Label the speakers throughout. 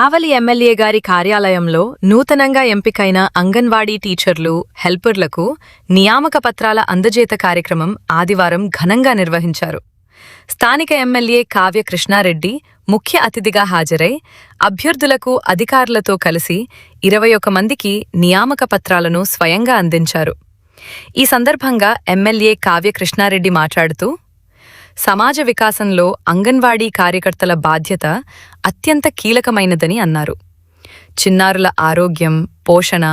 Speaker 1: కావలి MLA గారి కార్యాలయంలో నూతనంగా ఎంపికైన అంగన్వాడీ టీచర్లు, హెల్పర్లకు నియామక పత్రాల అందజేత కార్యక్రమం ఆదివారం ఘనంగా నిర్వహించారు. స్థానిక ఎమ్మెల్యే కావ్య కృష్ణారెడ్డి ముఖ్య అతిథిగా హాజరై అభ్యర్థులకు అధికారులతో కలిసి 21 మందికి నియామక పత్రాలను స్వయంగా అందించారు. ఈ సందర్భంగా ఎమ్మెల్యే కావ్య కృష్ణారెడ్డి మాట్లాడుతూ, సమాజ వికాసంలో అంగన్వాడీ కార్యకర్తల బాధ్యత అత్యంత కీలకమైనదని అన్నారు. చిన్నారుల ఆరోగ్యం, పోషణ,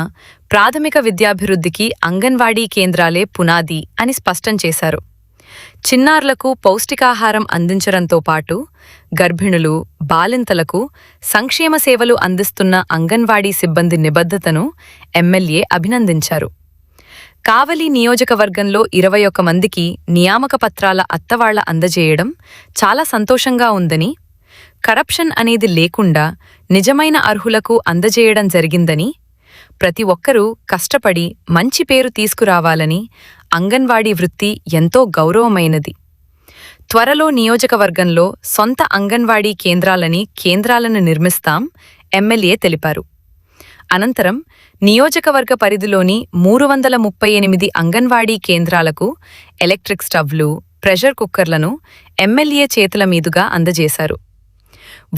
Speaker 1: ప్రాథమిక విద్యాభివృద్ధికి అంగన్వాడీ కేంద్రాలే పునాది అని స్పష్టం చేశారు. చిన్నారులకు పౌష్టికాహారం అందించడంతో పాటు గర్భిణులు, బాలింతలకు సంక్షేమ సేవలు అందిస్తున్న అంగన్వాడీ సిబ్బంది నిబద్ధతను ఎమ్మెల్యే అభినందించారు. కావలి నియోజకవర్గంలో 21 మందికి నియామక పత్రాల అత్తవాళ్ల అందజేయడం చాలా సంతోషంగా ఉందని, కరప్షన్ అనేది లేకుండా నిజమైన అర్హులకు అందజేయడం జరిగిందని, ప్రతి ఒక్కరూ కష్టపడి మంచి పేరు తీసుకురావాలని, అంగన్వాడీ వృత్తి ఎంతో గౌరవమైనది. త్వరలో నియోజకవర్గంలో సొంత అంగన్వాడీ కేంద్రాలను నిర్మిస్తాం ఎమ్మెల్యే తెలిపారు. అనంతరం నియోజకవర్గ పరిధిలోని 338 అంగన్వాడీ కేంద్రాలకు ఎలక్ట్రిక్ స్టవ్లు, ప్రెషర్ కుక్కర్లను ఎమ్మెల్యే చేతుల మీదుగా అందజేశారు.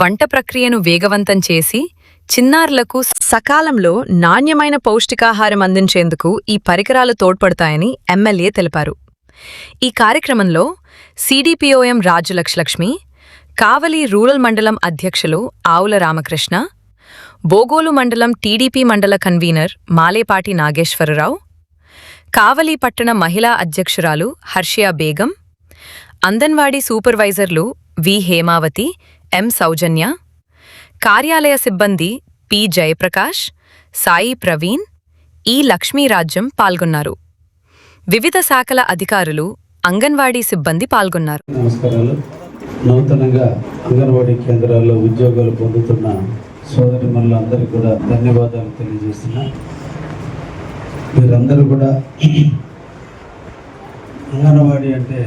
Speaker 1: వంట ప్రక్రియను వేగవంతం చేసి చిన్నారులకు సకాలంలో నాణ్యమైన పౌష్టికాహారం అందించేందుకు ఈ పరికరాలు తోడ్పడతాయని ఎమ్మెల్యే తెలిపారు. ఈ కార్యక్రమంలో సిడిపిఓఎం రాజలక్ష్మి, కావలి రూరల్ మండలం అధ్యక్షులు ఆవుల రామకృష్ణ, బోగోలు మండలం టీడీపీ మండల కన్వీనర్ మాలేపాటి నాగేశ్వరరావు, కావలి పట్టణ మహిళా అధ్యక్షురాలు హర్షియా బేగం, అంగన్వాడీ సూపర్వైజర్లు వి హేమావతి, ఎం సౌజన్య, కార్యాలయ సిబ్బంది పి జయప్రకాష్, సాయి ప్రవీణ్, ఈ లక్ష్మీరాజ్యం పాల్గొన్నారు. వివిధ శాఖల అధికారులు, అంగన్వాడీ సిబ్బంది పాల్గొన్నారు.
Speaker 2: నమస్కారాలు. నూతనంగా అంగన్వాడీ కేంద్రాల్లో ఉద్యోగాలు పొందుతున్న సోదరి మనులందరికీ కూడా ధన్యవాదాలు తెలియజేస్తున్నా. మీరందరూ కూడా అంగన్వాడీ అంటే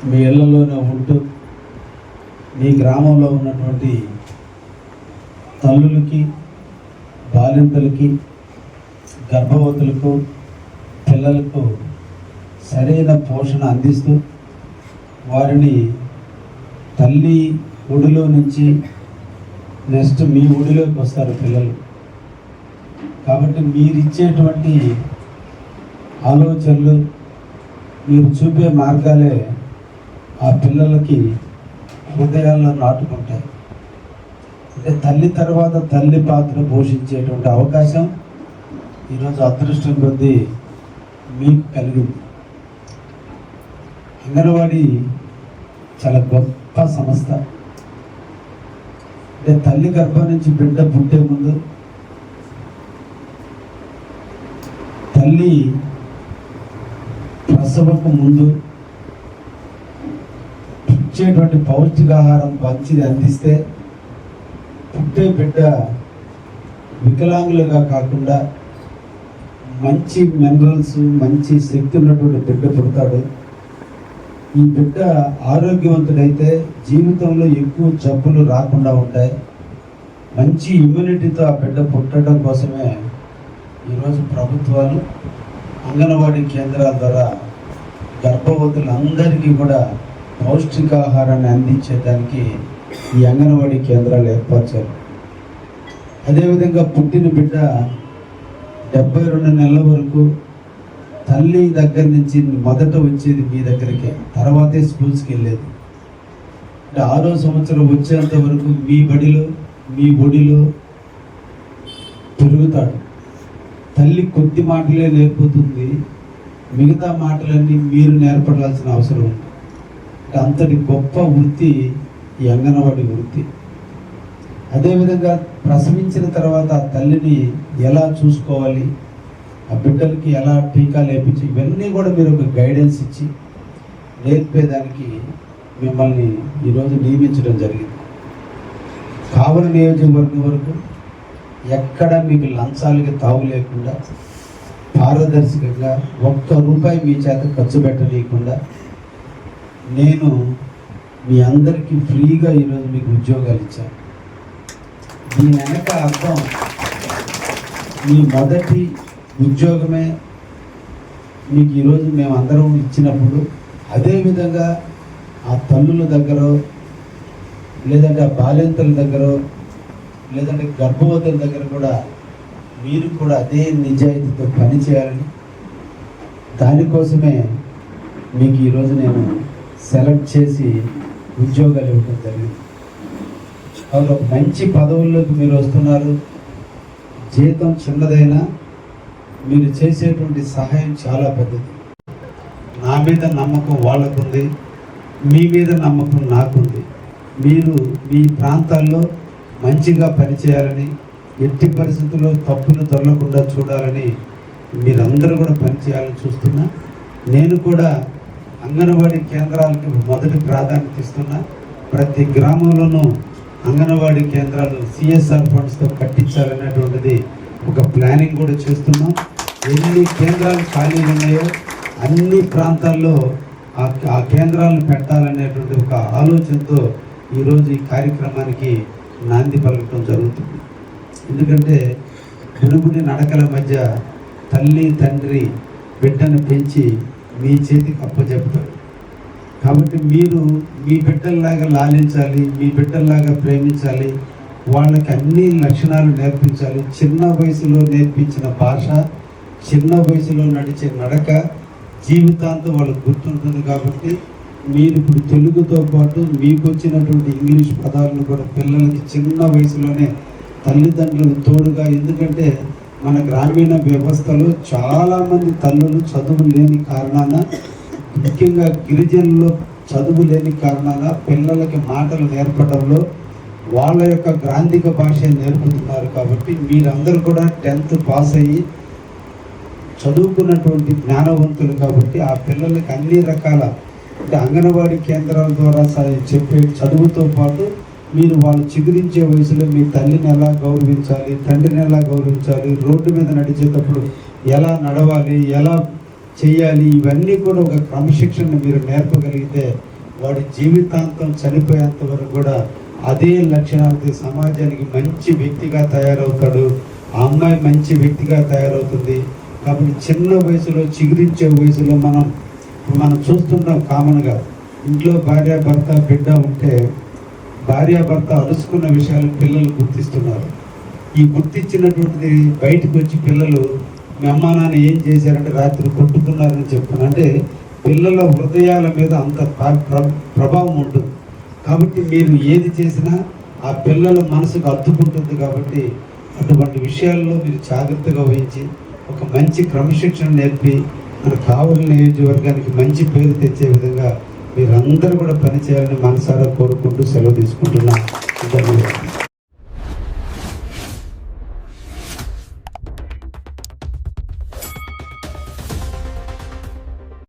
Speaker 2: మీ ఇళ్లలోనే ఉంటూ మీ గ్రామంలో ఉన్నటువంటి తల్లులకి, బాలింతలకి, గర్భవతులకు, పిల్లలకు సరైన పోషణ అందిస్తూ వారిని తల్లి ఒడిలో నుంచి నెక్స్ట్ మీ ఒడిలోకి వస్తారు పిల్లలు. కాబట్టి మీరిచ్చేటువంటి ఆలోచనలు, మీరు చూపే మార్గాలే ఆ పిల్లలకి హృదయాల్లో నాటుకుంటాయి. అంటే తల్లి తర్వాత తల్లి పాత్ర పోషించేటువంటి అవకాశం ఈరోజు అదృష్టం కొద్దీ మీకు కలిగింది. అంగన్వాడీ చాలా గొప్ప సంస్థ. అంటే తల్లి గర్భం నుంచి బిడ్డ పుట్టే ముందు తల్లి ప్రసవకు ముందు ఇచ్చేటువంటి పౌష్టికాహారం మంచిది అందిస్తే పుట్టే బిడ్డ వికలాంగులుగా కాకుండా మంచి మినరల్స్, మంచి శక్తి ఉన్నటువంటి బిడ్డ పుడతాడు. ఈ బిడ్డ ఆరోగ్యవంతుడైతే జీవితంలో ఎక్కువ జబ్బులు రాకుండా ఉంటాయి. మంచి ఇమ్యూనిటీతో ఆ బిడ్డ పుట్టడం కోసమే ఈరోజు ప్రభుత్వాలు అంగన్వాడీ కేంద్రాల ద్వారా గర్భవతులందరికీ కూడా పౌష్టికాహారాన్ని అందించేదానికి ఈ అంగన్వాడీ కేంద్రాలు ఏర్పరిచారు. అదేవిధంగా పుట్టిన బిడ్డ 72 నెలల వరకు తల్లి దగ్గర నుంచి మొదట వచ్చేది మీ దగ్గరికే, తర్వాతే స్కూల్స్కి వెళ్ళేది. అంటే 6వ సంవత్సరం వచ్చేంత వరకు మీ బడిలో, మీ ఒడిలో పెరుగుతాడు. తల్లి కొద్ది మాటలే నేర్పుతుంది, మిగతా మాటలన్నీ మీరు నేర్పడాల్సిన అవసరం ఉంది. అంతటి గొప్ప వృత్తి ఈ అంగన్వాడీ వృత్తి. అదేవిధంగా ప్రసవించిన తర్వాత ఆ తల్లిని ఎలా చూసుకోవాలి, ఆ బిడ్డలకి ఎలా టీకాలు వేయించి, ఇవన్నీ కూడా మీరు ఒక గైడెన్స్ ఇచ్చి నేర్పేదానికి మిమ్మల్ని ఈరోజు నియమించడం జరిగింది. కావలి నియోజకవర్గం వరకు ఎక్కడ మీకు లంచాలకి తావు లేకుండా, పారదర్శకంగా ₹1 మీ చేత ఖర్చు పెట్టనీయకుండా నేను మీ అందరికీ ఫ్రీగా ఈరోజు మీకు ఉద్యోగాలు ఇచ్చాను. దీని వెనక అర్థం మీ మొదటి ఉద్యోగమే మీకు ఈరోజు మేము అందరం ఇచ్చినప్పుడు అదేవిధంగా ఆ తల్లుల దగ్గర లేదంటే ఆ బాలింతల దగ్గర లేదంటే గర్భవతుల దగ్గర కూడా మీరు కూడా అదే నిజాయితీతో పనిచేయాలని దానికోసమే మీకు ఈరోజు నేను సెలెక్ట్ చేసి ఉద్యోగాలు ఇవ్వడం జరిగింది. కాబట్టి ఒక మంచి పదవుల్లోకి మీరు వస్తున్నారు. జీతం చిన్నదైనా మీరు చేసేటువంటి సహాయం చాలా పెద్దది. నా మీద నమ్మకం వాళ్ళకుంది, మీ మీద నమ్మకం నాకుంది. మీరు మీ ప్రాంతాల్లో మంచిగా పనిచేయాలని, ఎట్టి పరిస్థితుల్లో తప్పులు దొరలకుండా చూడాలని మీరందరూ కూడా పనిచేయాలని చూస్తున్నా. నేను కూడా అంగన్వాడీ కేంద్రాలకు మొదటి ప్రాధాన్యత ఇస్తున్నా. ప్రతి గ్రామంలోనూ అంగన్వాడీ కేంద్రాలు సిఎస్ఆర్ ఫండ్స్తో కట్టించాలనేటువంటిది ఒక ప్లానింగ్ కూడా చేస్తున్నాం. ఎన్ని కేంద్రాలు ఖాళీలు ఉన్నాయో అన్ని ప్రాంతాల్లో ఆ కేంద్రాలను పెట్టాలనేటువంటి ఒక ఆలోచనతో ఈరోజు ఈ కార్యక్రమానికి నాంది పలకటం జరుగుతుంది. ఎందుకంటే గుడిగుడి నడకల మధ్య తల్లి తండ్రి బిడ్డను పెంచి మీ చేతికి అప్పచెప్తారు. కాబట్టి మీరు మీ బిడ్డల్లాగా లాలించాలి, మీ బిడ్డల్లాగా ప్రేమించాలి, వాళ్ళకి అన్ని లక్షణాలు నేర్పించాలి. చిన్న వయసులో నేర్పించిన భాష, చిన్న వయసులో నడిచే నడక జీవితాంతం వాళ్ళకు గుర్తుంటుంది. కాబట్టి మీరు ఇప్పుడు తెలుగుతో పాటు మీకు వచ్చినటువంటి ఇంగ్లీష్ పదాలను కూడా పిల్లలకి చిన్న వయసులోనే తల్లిదండ్రులు తోడుగా, ఎందుకంటే మన గ్రామీణ వ్యవస్థలో చాలామంది తల్లులు చదువు లేని కారణాన, ముఖ్యంగా గిరిజనుల్లో చదువు లేని కారణాన పిల్లలకి మాటలు నేర్పడంలో వాళ్ళ యొక్క గ్రాంధిక భాష నేర్పుతున్నారు. కాబట్టి మీరందరూ కూడా 10th పాస్ అయ్యి చదువుకున్నటువంటి జ్ఞానవంతులు. కాబట్టి ఆ పిల్లలకి అన్ని రకాల అంటే అంగన్వాడీ కేంద్రాల ద్వారా చెప్పే చదువుతో పాటు మీరు వాళ్ళు చిగురించే వయసులో మీ తల్లిని ఎలా గౌరవించాలి, తండ్రిని ఎలా గౌరవించాలి, రోడ్డు మీద నడిచేటప్పుడు ఎలా నడవాలి, ఎలా చేయాలి, ఇవన్నీ కూడా ఒక క్రమశిక్షణ మీరు నేర్పగలిగితే వాడి జీవితాంతం చనిపోయేంత వరకు కూడా అదే లక్షణాలతో సమాజానికి మంచి వ్యక్తిగా తయారవుతాడు. ఆ అమ్మాయి మంచి వ్యక్తిగా తయారవుతుంది. కాబట్టి చిన్న వయసులో చిగురించే వయసులో మనం చూస్తుంటాం కామన్గా ఇంట్లో భార్యాభర్త బిడ్డ ఉంటే భార్యాభర్త అరుచుకున్న విషయాలు పిల్లలు గుర్తిస్తున్నారు. ఈ గుర్తించినటువంటిది బయటకు వచ్చి పిల్లలు మీ అమ్మా నాన్న ఏం చేశారంటే రాత్రి కొట్టుకున్నారని చెప్తున్నారు. అంటే పిల్లల హృదయాల మీద అంత ప్రభావం ఉంటుంది. కాబట్టి మీరు ఏది చేసినా ఆ పిల్లల మనసుకు అద్దుకుంటుంది. కాబట్టి అటువంటి విషయాల్లో మీరు జాగ్రత్తగా వహించి ఒక మంచి క్రమశిక్షణ నేర్పి మన కావలి నియోజకవర్గానికి మంచి పేరు తెచ్చే విధంగా మీరందరూ కూడా పనిచేయాలని మనసారా కోరుకుంటూ సెలవు తీసుకుంటున్నాను. ధన్యవాదాలు.